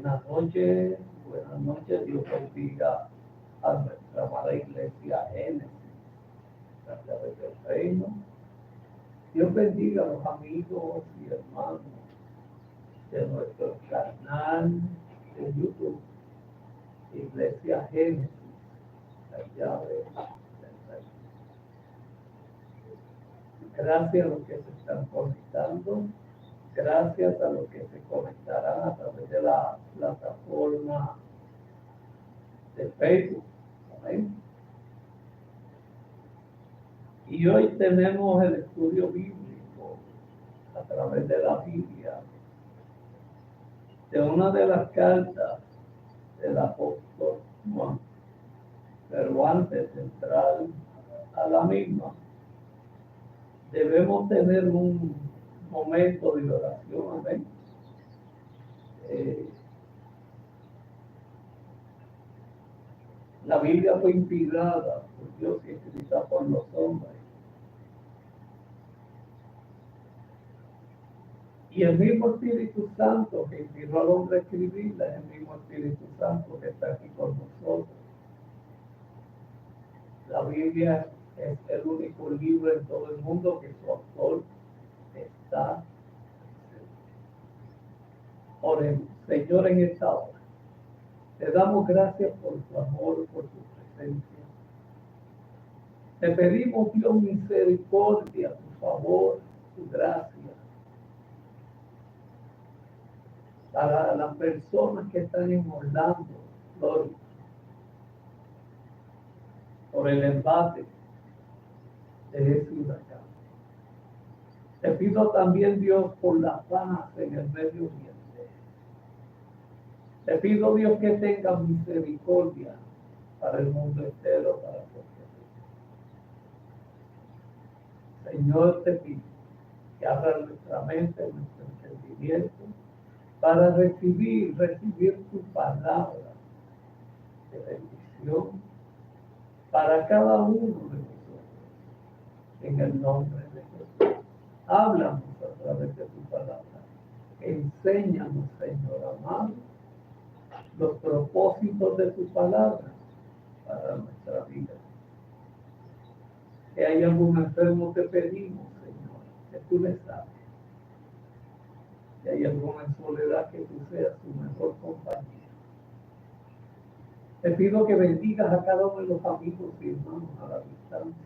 buenas noches, Dios bendiga a nuestra amada iglesia Génesis, a través del reino. Dios bendiga a los amigos y hermanos de nuestro canal de YouTube, Iglesia Génesis, la llave del reino. Gracias a los que se están conectando. Gracias a los que se conectarán a través de la plataforma de Facebook. Amén. Y hoy tenemos el estudio bíblico a través de la Biblia, de una de las cartas del apóstol Juan. Pero antes de entrar a la misma, debemos tener un momento de oración. Amén. La Biblia fue inspirada por Dios y escrita por los hombres. Y el mismo Espíritu Santo que inspiró al hombre a escribirla es el mismo Espíritu Santo que está aquí con nosotros. La Biblia es el único libro en todo el mundo que su autor está. Oremos. Señor, en esta hora te damos gracias por tu amor, por tu presencia. Te pedimos, Dios, misericordia, tu favor, tu gracia, para las personas que están en Orlando, Florida, por el embate de ese huracán. Te pido también, Dios, por la paz en el Medio Oriente. Te pido, Dios, que tengas misericordia para el mundo entero, para Puerto Rico. Señor, te pido que abra nuestra mente, nuestro entendimiento, para recibir tu palabra de bendición para cada uno de nosotros. En el nombre de Jesús. Háblanos a través de tu palabra. Enséñanos, Señor amado, los propósitos de tu palabra para nuestra vida. Si hay algún enfermo, te pedimos, Señor, que tú le sanes. Si hay alguna en soledad, que tú seas su mejor compañía. Te pido que bendigas a cada uno de los amigos y hermanos a la distancia,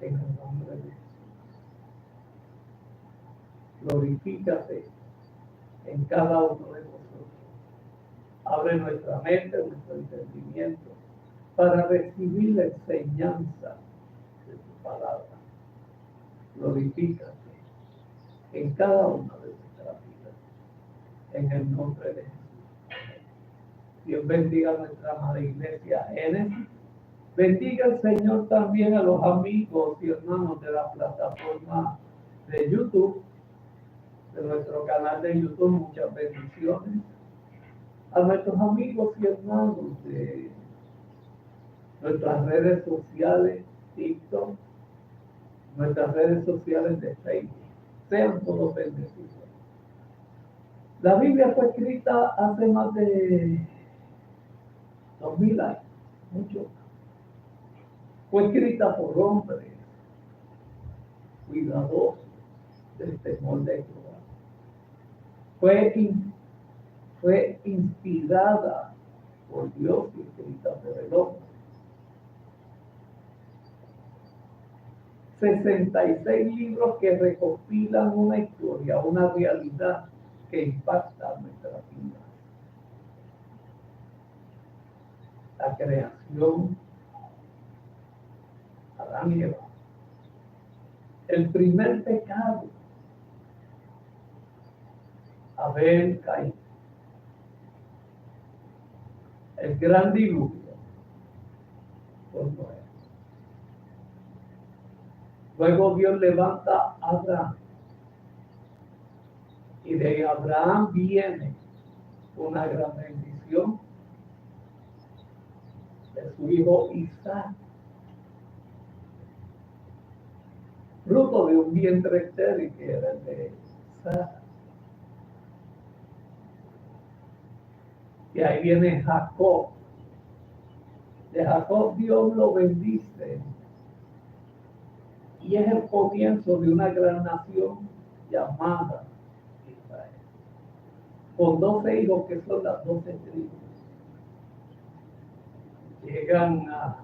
en el nombre de Jesús. Glorifícate en cada uno de nosotros. Abre nuestra mente, nuestro entendimiento, para recibir la enseñanza de tu palabra. Glorifícate en cada una de nuestras vidas, en el nombre de Jesús. Dios bendiga a nuestra amada iglesia Génesis. Bendiga el Señor también a los amigos y hermanos de la plataforma de YouTube, de nuestro canal de YouTube. Muchas bendiciones. A nuestros amigos y hermanos de nuestras redes sociales, TikTok, nuestras redes sociales de Facebook. Sean todos bendecidos. La Biblia fue escrita hace más de 2000 años, mucho. Fue escrita por hombres cuidadosos del temor de Jehová. Fue inspirada por Dios y escrita por el hombre. 66 libros que recopilan una historia, una realidad que impacta nuestra vida. La creación, Adán y Eva. El primer pecado, Abel, Caín. El gran diluvio, por Noé. Luego Dios levanta a Abraham. Y de Abraham viene una gran bendición de su hijo Isaac. Fruto de un vientre estéril que era el de Sara. Y ahí viene Jacob. De Jacob Dios lo bendice. Y es el comienzo de una gran nación llamada Israel. Con 12 hijos que son las 12 tribus. Llegan a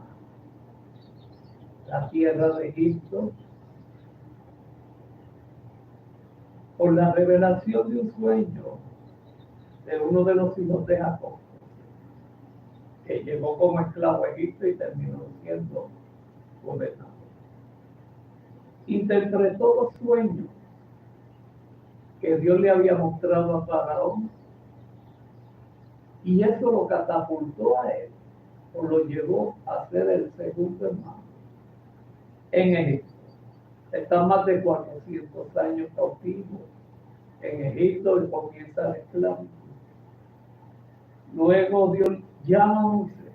la tierra de Egipto por la revelación de un sueño de uno de los hijos de Jacob, que llegó como esclavo a Egipto y terminó siendo gobernador. Interpretó los sueños que Dios le había mostrado a Faraón y eso lo catapultó a él, o lo llevó a ser el segundo hermano en Egipto. Está más de 400 años cautivo en Egipto y comienza la esclavitud. Luego Dios llama a Moisés,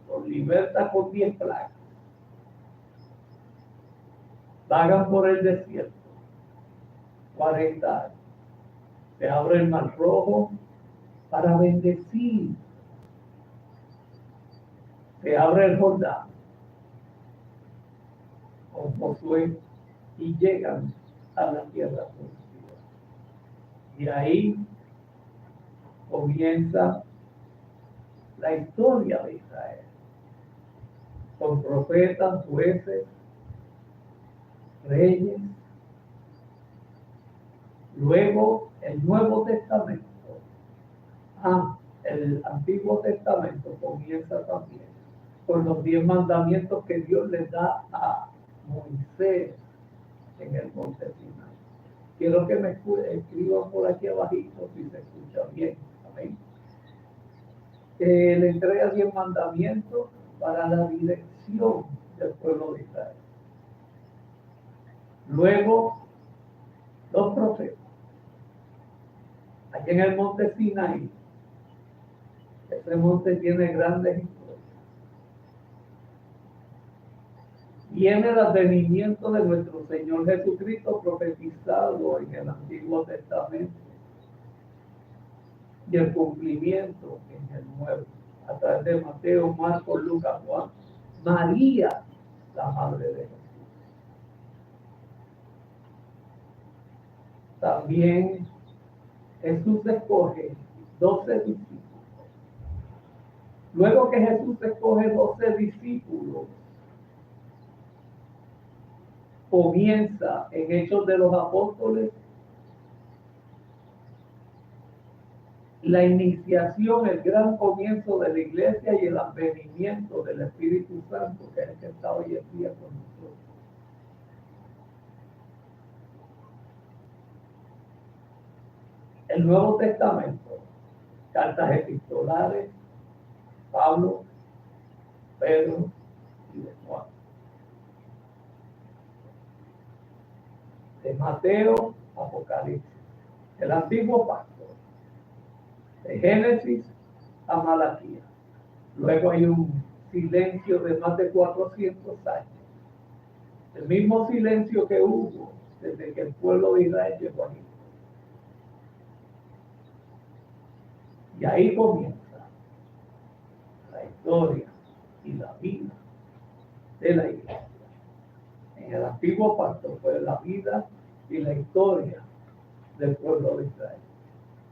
lo liberta con 10 plagas. Vagan por el desierto 40 años. Se abre el mar rojo para bendecir. Se abre el Jordán con Josué y llegan a la tierra prometida. Y ahí comienza la historia de Israel, con profetas, jueces, reyes. Luego el Nuevo Testamento, el Antiguo Testamento comienza también con los 10 mandamientos que Dios les da a Moisés en el monte Sinai. Quiero que me escriban por aquí abajito si se escucha bien. Amén. Le entrega 10 mandamientos para la dirección del pueblo de Israel. Luego, los profetas. Aquí en el monte Sinai, ese monte tiene grandes historias. Viene el advenimiento de nuestro Señor Jesucristo profetizado en el Antiguo Testamento y el cumplimiento en el Nuevo, a través de Mateo, Marcos, Lucas, Juan. María, la madre de Jesús. También Jesús escoge 12 discípulos. Luego que Jesús escoge 12 discípulos, comienza en Hechos de los Apóstoles la iniciación, el gran comienzo de la iglesia y el advenimiento del Espíritu Santo, que es el que está hoy en día con nosotros. El Nuevo Testamento, cartas epistolares, Pablo, Pedro y de Juan. De Mateo, Apocalipsis. El Antiguo Pacto. De Génesis a Malaquías. Luego hay un silencio de más de 400 años. El mismo silencio que hubo desde que el pueblo de Israel llegó aquí. Y ahí comienza la historia y la vida de la iglesia. En el Antiguo Pacto fue la vida y la historia del pueblo de Israel.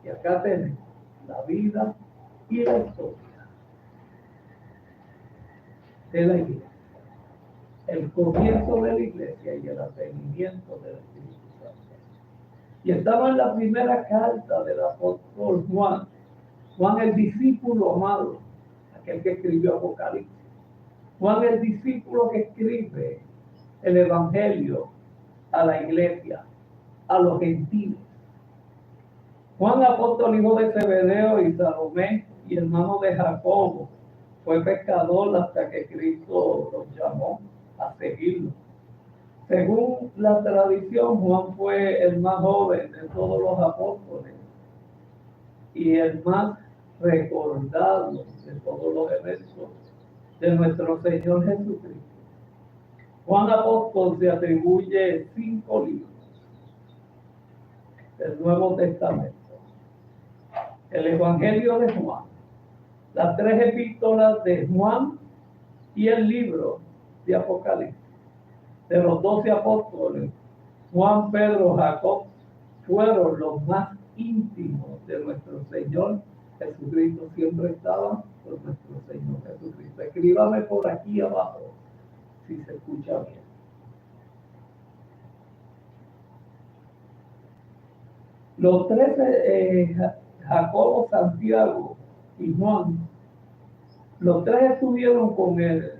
Y acá tenemos la vida y la historia de la iglesia. El comienzo de la iglesia y el advenimiento del Espíritu Santo. Y estaba en la primera carta del apóstol Juan. Juan, el discípulo amado, aquel que escribió Apocalipsis. Juan, el discípulo que escribe el Evangelio a la iglesia, a los gentiles. Juan, apóstol, hijo de Zebedeo y Salomé, y hermano de Jacobo, fue pescador hasta que Cristo los llamó a seguirlo. Según la tradición, Juan fue el más joven de todos los apóstoles y el más recordado de todos los eventos de nuestro Señor Jesucristo. Juan apóstol se atribuye 5 libros del Nuevo Testamento. El Evangelio de Juan, las 3 epístolas de Juan y el libro de Apocalipsis. De los 12 apóstoles, Juan, Pedro, Jacob fueron los más íntimos de nuestro Señor Jesucristo. Siempre estaban con nuestro Señor Jesucristo. Escríbame por aquí abajo si se escucha bien. Los 13, Jacobo, Santiago y Juan, los 3 estuvieron con él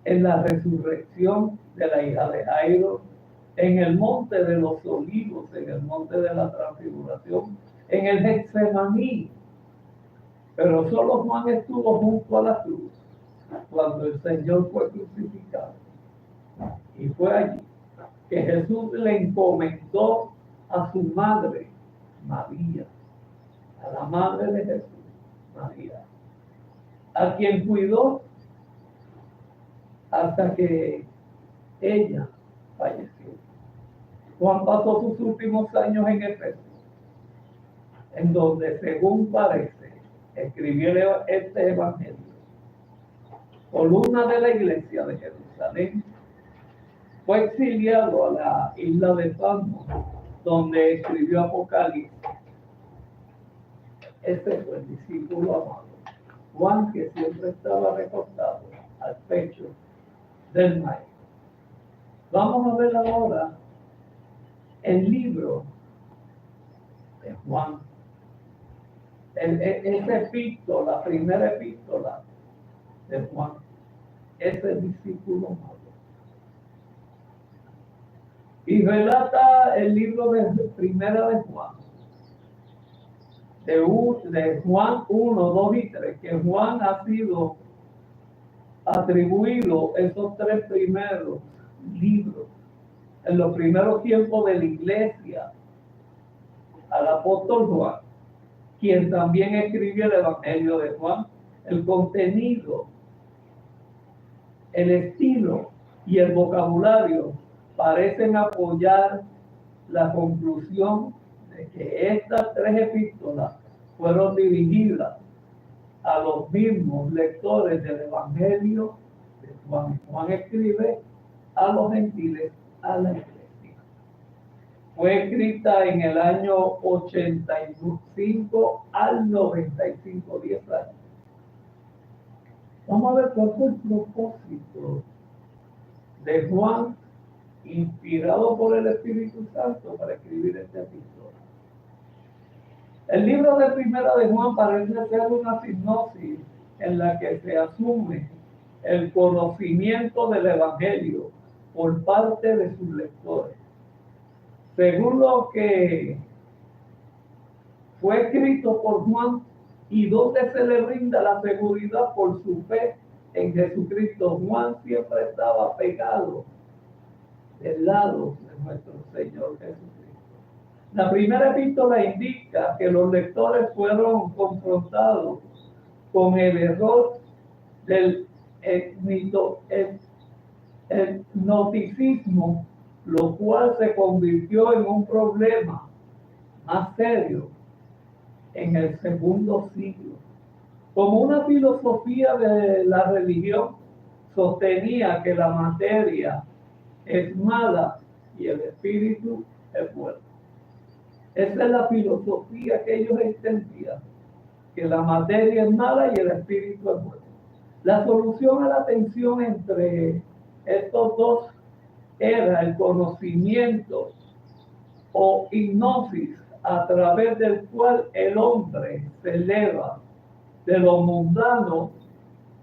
en la resurrección de la hija de Jairo, en el monte de los olivos, en el monte de la transfiguración, en el Getsemaní. Pero solo Juan estuvo junto a la cruz cuando el Señor fue crucificado. Y fue allí que Jesús le encomendó a su madre, María, a la madre de Jesús, María, a quien cuidó hasta que ella falleció. Juan pasó sus últimos años en Efeso, en donde, según parece, escribió este evangelio. Columna de la iglesia de Jerusalén, fue exiliado a la isla de Patmos, donde escribió Apocalipsis. Este fue el discípulo amado, Juan, que siempre estaba recostado al pecho del maestro. Vamos a ver ahora el libro de Juan. Esa epístola, la primera epístola de Juan, es el discípulo amado. Y relata el libro de primera de Juan, de Juan 1, 2 y 3, que Juan ha sido atribuido esos 3 primeros libros en los primeros tiempos de la iglesia al apóstol Juan, quien también escribió el Evangelio de Juan. El contenido, el estilo y el vocabulario parecen apoyar la conclusión de que estas 3 epístolas fueron dirigidas a los mismos lectores del Evangelio de Juan. Juan escribe a los gentiles, a la iglesia. Fue escrita en el año 85 al 95, 10 años. Vamos a ver cuál fue el propósito de Juan, inspirado por el Espíritu Santo, para escribir esta epístola. El libro de primera de Juan parece ser una sinopsis en la que se asume el conocimiento del Evangelio por parte de sus lectores. Según lo que fue escrito por Juan y donde se le brinda la seguridad por su fe en Jesucristo, Juan siempre estaba pegado del lado de nuestro Señor Jesucristo. La primera epístola indica que los lectores fueron confrontados con el error del gnosticismo, lo cual se convirtió en un problema más serio en el segundo siglo. Como una filosofía de la religión, sostenía que la materia es mala y el espíritu es bueno. Esa es la filosofía que ellos entendían, que la materia es mala y el espíritu es bueno. La solución a la tensión entre estos dos era el conocimiento o hipnosis, a través del cual el hombre se eleva de lo mundano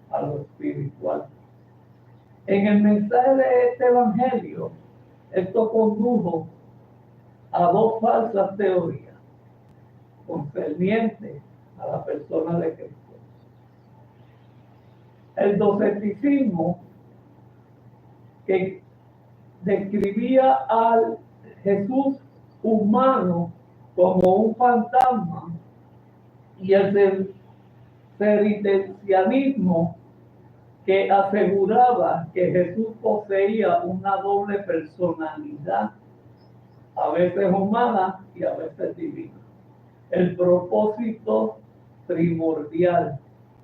a lo espiritual. En el mensaje de este evangelio, esto condujo a 2 falsas teorías concernientes a la persona de Cristo. El doceticismo, que describía al Jesús humano como un fantasma, y el seritencianismo, que aseguraba que Jesús poseía una doble personalidad, a veces humana y a veces divina. El propósito primordial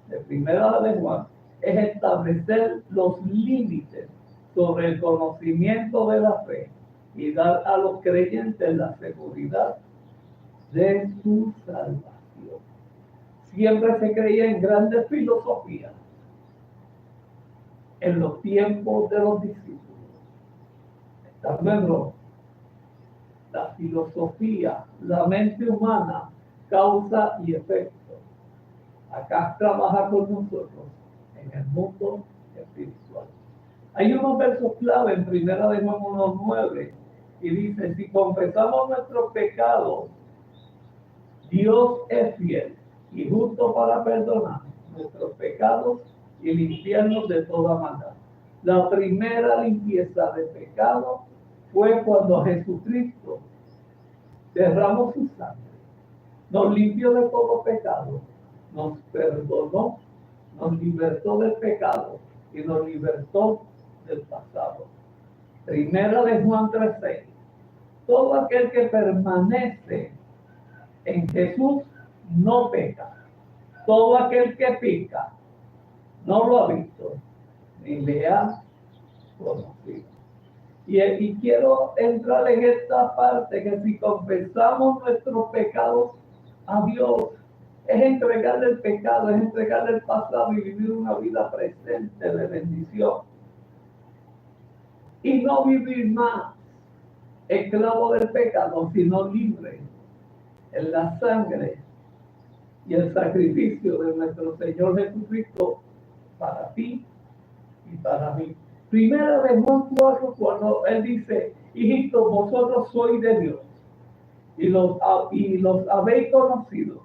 de Primera de Juan es establecer los límites sobre el conocimiento de la fe y dar a los creyentes la seguridad de su salvación. Siempre se creía en grandes filosofías en los tiempos de los discípulos. Estando en Roma, la filosofía, la mente humana, causa y efecto. Acá trabaja con nosotros en el mundo espiritual. Hay unos versos clave en Primera de Juan 1:9 y dice: si confesamos nuestros pecados, Dios es fiel y justo para perdonar nuestros pecados y limpiarnos de toda maldad. La primera limpieza de pecado fue cuando Jesucristo derramó su sangre, nos limpió de todo pecado, nos perdonó, nos libertó del pecado y nos libertó del pasado. Primera de Juan 3:6. Todo aquel que permanece en Jesús no peca. Todo aquel que peca no lo ha visto ni le ha conocido. Y quiero entrar en esta parte, que si confesamos nuestros pecados a Dios, es entregarle el pecado, es entregarle el pasado y vivir una vida presente de bendición. Y no vivir más esclavo del pecado, sino libre en la sangre y el sacrificio de nuestro Señor Jesucristo para ti y para mí. Primera de Juan 4, cuando él dice: hijitos, vosotros sois de Dios y los habéis conocido,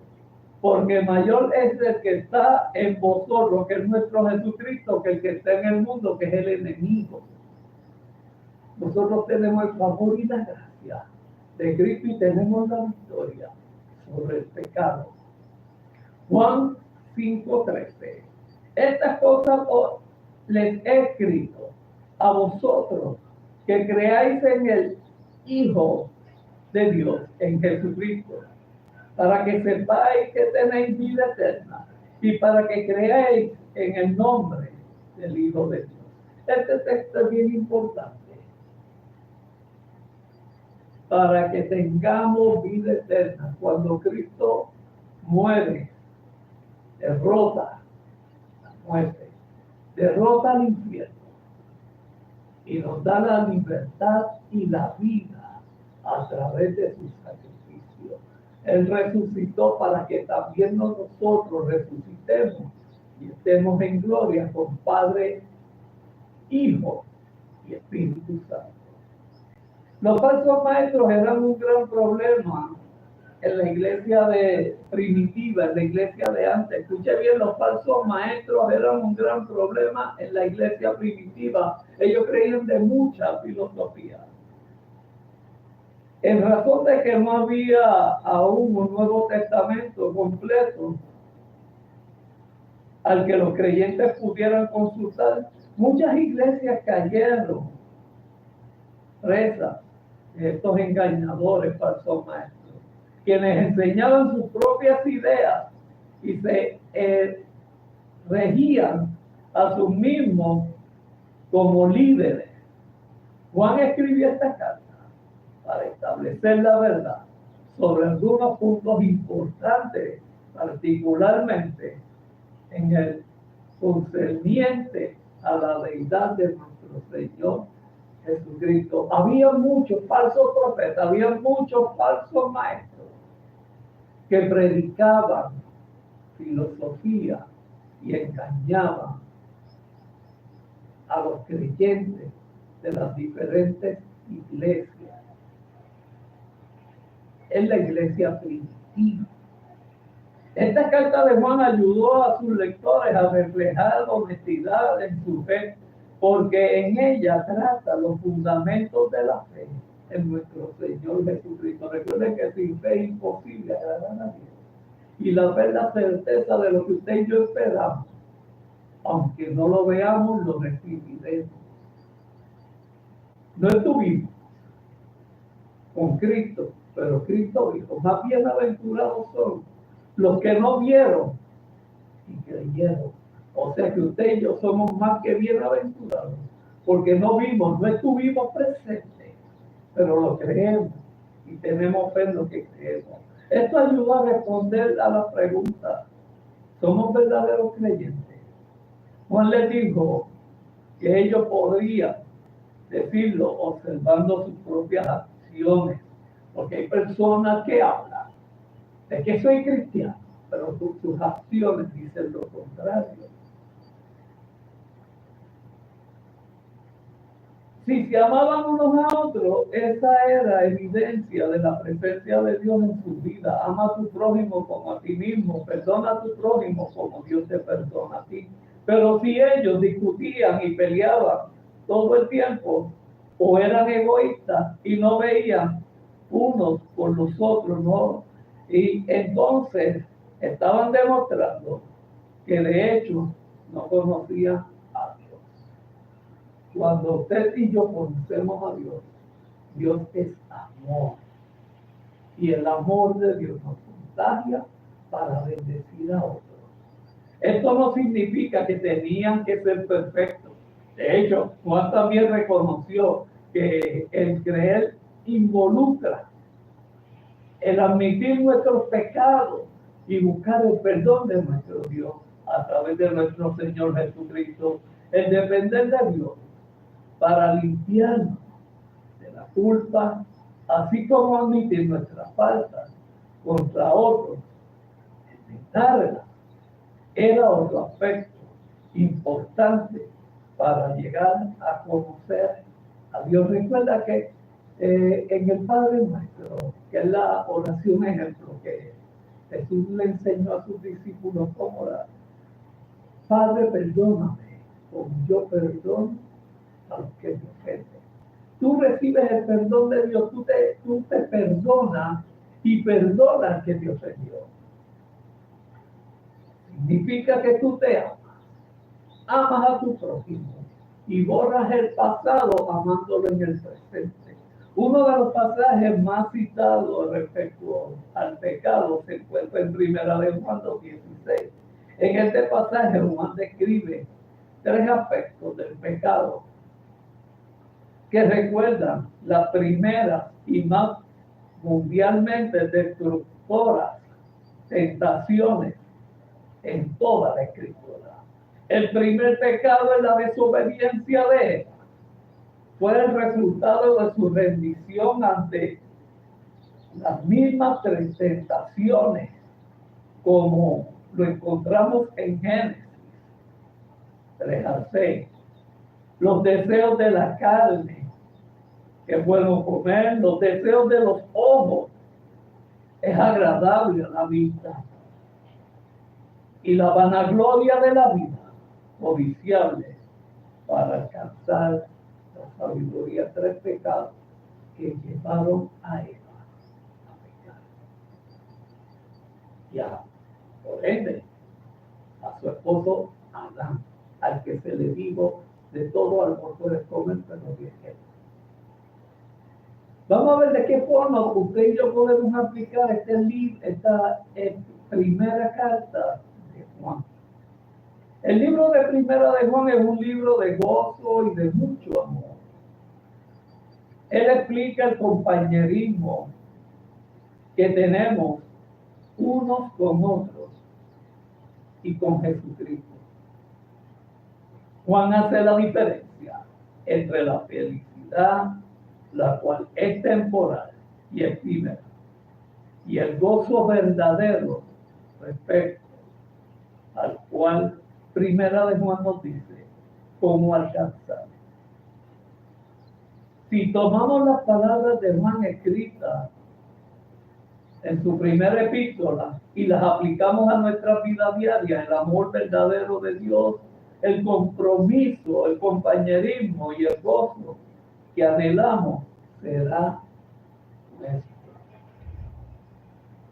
porque mayor es el que está en vosotros, que es nuestro Jesucristo, que el que está en el mundo, que es el enemigo. Nosotros tenemos el favor y la gracia de Cristo y tenemos la victoria sobre el pecado. Juan 5:13. Estas cosas les he escrito a vosotros, que creáis en el Hijo de Dios, en Jesucristo, para que sepáis que tenéis vida eterna y para que creáis en el nombre del Hijo de Dios. Este texto es bien importante. Para que tengamos vida eterna. Cuando Cristo muere, derrota la muerte, derrota al infierno y nos da la libertad y la vida a través de su sacrificio. Él resucitó para que también nosotros resucitemos y estemos en gloria con Padre, Hijo y Espíritu Santo. Los falsos maestros eran un gran problema en la iglesia primitiva, en la iglesia de antes. Escuche bien, los falsos maestros eran un gran problema en la iglesia primitiva. Ellos creían de mucha filosofía. En razón de que no había aún un Nuevo Testamento completo al que los creyentes pudieran consultar, muchas iglesias cayeron presas de estos engañadores, falsos maestros, quienes enseñaban sus propias ideas y se regían a sus mismos como líderes. Juan escribió esta carta para establecer la verdad sobre algunos puntos importantes, particularmente en el concerniente a la deidad de nuestro Señor Jesucristo. Había muchos falsos profetas, había muchos falsos maestros que predicaban filosofía y engañaban a los creyentes de las diferentes iglesias. Es la iglesia primitiva. Esta carta de Juan ayudó a sus lectores a reflejar honestidad en su fe, porque en ella trata los fundamentos de la fe en nuestro Señor Jesucristo. Recuerden que sin fe es imposible agradar a Dios. Y la fe es la certeza de lo que usted y yo esperamos. Aunque no lo veamos, lo recibiremos. No estuvimos con Cristo, pero Cristo dijo: más bienaventurados son los que no vieron y creyeron. O sea que usted y yo somos más que bienaventurados, porque no vimos, no estuvimos presentes, pero lo creemos y tenemos fe en lo que creemos. Esto ayuda a responder a la pregunta: ¿somos verdaderos creyentes? Juan les dijo que ellos podrían decirlo observando sus propias acciones, porque hay personas que hablan de que soy cristiano, pero sus acciones dicen lo contrario. Si se amaban unos a otros, esa era evidencia de la presencia de Dios en su vida. Ama a tu prójimo como a ti mismo, perdona a tu prójimo como Dios te perdona a ti. Pero si ellos discutían y peleaban todo el tiempo, o eran egoístas y no veían unos por los otros, ¿no? Y entonces estaban demostrando que de hecho no conocían a Dios. Cuando usted y yo conocemos a Dios, Dios es amor. Y el amor de Dios nos contagia para bendecir a otros. Esto no significa que tenían que ser perfectos. De hecho, Juan también reconoció que el creer involucra el admitir nuestros pecados y buscar el perdón de nuestro Dios a través de nuestro Señor Jesucristo, el depender de Dios para limpiarnos de la culpa, así como admitir nuestras faltas contra otros, enfrentarlas, era otro aspecto importante para llegar a conocer a Dios. Recuerda que en el Padre Nuestro, que es la oración ejemplo que Jesús le enseñó a sus discípulos cómo orar: Padre, perdóname como yo perdono a los que me ofenden. Tú recibes el perdón de Dios, tú te perdonas y perdonas que te ofendió. Significa que tú te amas a tu prójimo y borras el pasado amándolo en el presente. Uno de los pasajes más citados respecto al pecado se encuentra en 1 de Juan 2:16. En este pasaje Juan describe 3 aspectos del pecado que recuerdan las primeras y más mundialmente destructoras tentaciones en toda la Escritura. El primer pecado es la desobediencia de Eva. Fue el resultado de su rendición ante las mismas tentaciones, como lo encontramos en Génesis 3-6. Los deseos de la carne, que es bueno comer, los deseos de los ojos, es agradable a la vista, y la vanagloria de la vida, codiciable para alcanzar la sabiduría. 3 pecados que llevaron a Eva a pecar. Ya, por ende, a su esposo Adán, al que se le dijo: de todo árbol puedes comer, pero de él. Vamos a ver de qué forma usted y yo podemos aplicar esta primera carta de Juan. El libro de Primera de Juan es un libro de gozo y de mucho amor. Él explica el compañerismo que tenemos unos con otros y con Jesucristo. Juan hace la diferencia entre la felicidad, la cual es temporal y efímera, y el gozo verdadero respecto al cual Primera de Juan nos dice cómo alcanzar. Si tomamos las palabras de Juan escritas en su primera epístola y las aplicamos a nuestra vida diaria, el amor verdadero de Dios, el compromiso, el compañerismo y el gozo que anhelamos será nuestro.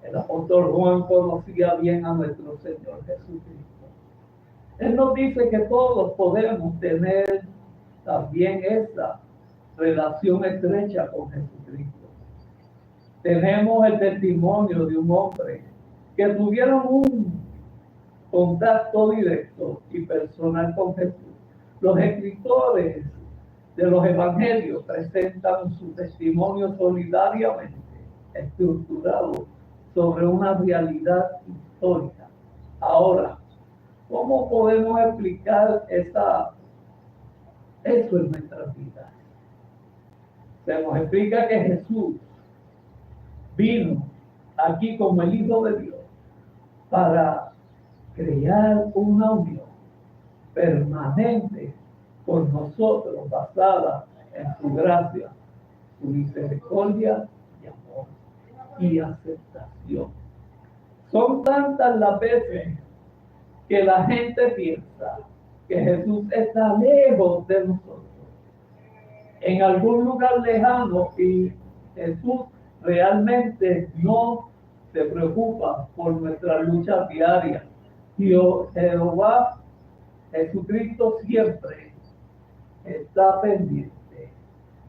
El apóstol Juan conocía bien a nuestro Señor Jesucristo. Él nos dice que todos podemos tener también esa relación estrecha con Jesucristo. Tenemos el testimonio de un hombre que que tuvieron un contacto directo y personal con Jesús. Los escritores de los evangelios presentan su testimonio solidariamente estructurado sobre una realidad histórica. Ahora, ¿cómo podemos explicar eso en nuestras vidas? Se nos explica que Jesús vino aquí como el Hijo de Dios para crear una unión permanente con nosotros basada en su gracia, su misericordia y amor y aceptación. Son tantas las veces que la gente piensa que Jesús está lejos de nosotros, en algún lugar lejano, y Jesús realmente no se preocupa por nuestra lucha diaria. Jehová Jesucristo siempre está pendiente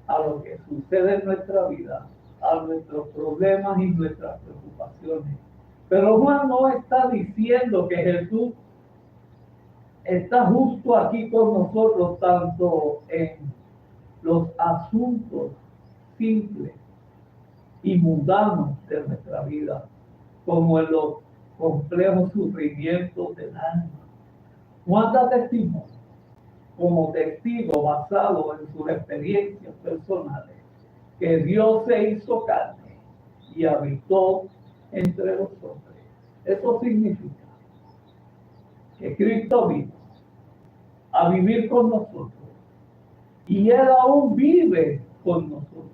a lo que sucede en nuestra vida, a nuestros problemas y nuestras preocupaciones. Pero Juan no está diciendo que Jesús está justo aquí con nosotros, tanto en los asuntos simples y mundanos de nuestra vida, como en los complejos sufrimientos del alma. Juan da testimonio como testigo basado en sus experiencias personales, que Dios se hizo carne y habitó entre los hombres. Eso significa que Cristo vino a vivir con nosotros y Él aún vive con nosotros.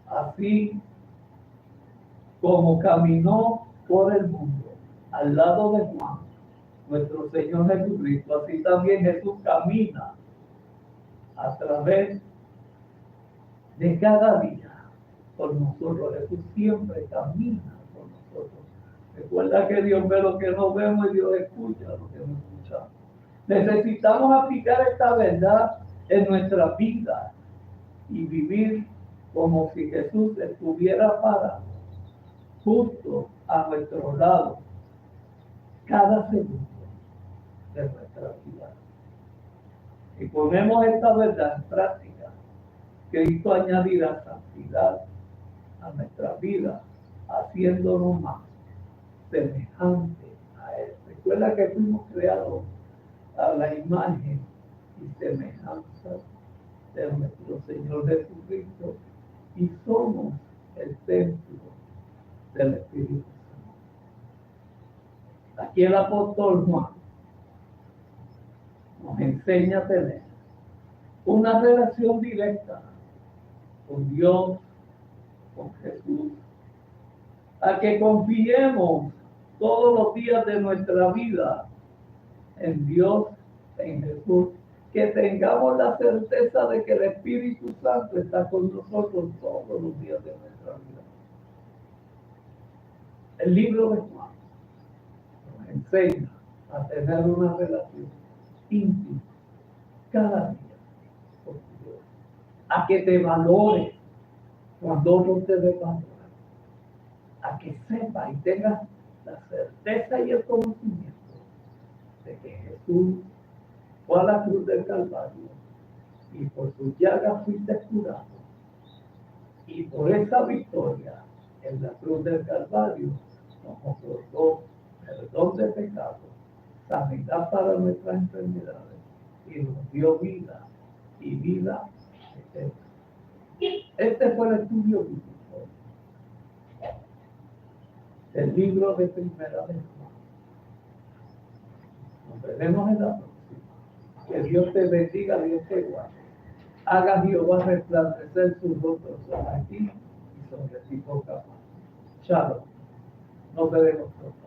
Así como caminó por el mundo al lado de Juan, nuestro Señor Jesucristo, así también Jesús camina a través de cada día por nosotros. Jesús siempre camina por nosotros. Recuerda que Dios ve lo que no vemos y Dios escucha lo que no escuchamos. Necesitamos aplicar esta verdad en nuestra vida y vivir como si Jesús estuviera parado justo a nuestro lado cada segundo de nuestra vida. Y ponemos esta verdad en práctica, Cristo añadirá santidad a nuestra vida, haciéndonos más semejante a Él. Recuerda que fuimos creados a la imagen y semejanza de nuestro Señor Jesucristo y somos el templo del Espíritu Santo. Aquí el apóstol Juan nos enseña a tener una relación directa con Dios, con Jesús, a que confiemos todos los días de nuestra vida en Dios, en Jesús, que tengamos la certeza de que el Espíritu Santo está con nosotros todos los días de nuestra vida. El libro de Juan nos enseña a tener una relación íntima cada día con Dios, a que te valores cuando otros te valoran, a que sepas y tengas la certeza y el conocimiento de que Jesús fue a la cruz del Calvario y por sus llagas fuiste curado, y por esa victoria en la cruz del Calvario nos otorgó perdón de pecados, sanidad para nuestras enfermedades y nos dio vida y vida eterna. Este fue el estudio bíblico del libro de Primera de Juan. Nos veremos en la próxima. Que Dios te bendiga, Dios te guarde. Haga Jehová resplandecer sus rostros sobre ti y sobre ti poca más. Shalom. Nos veremos pronto.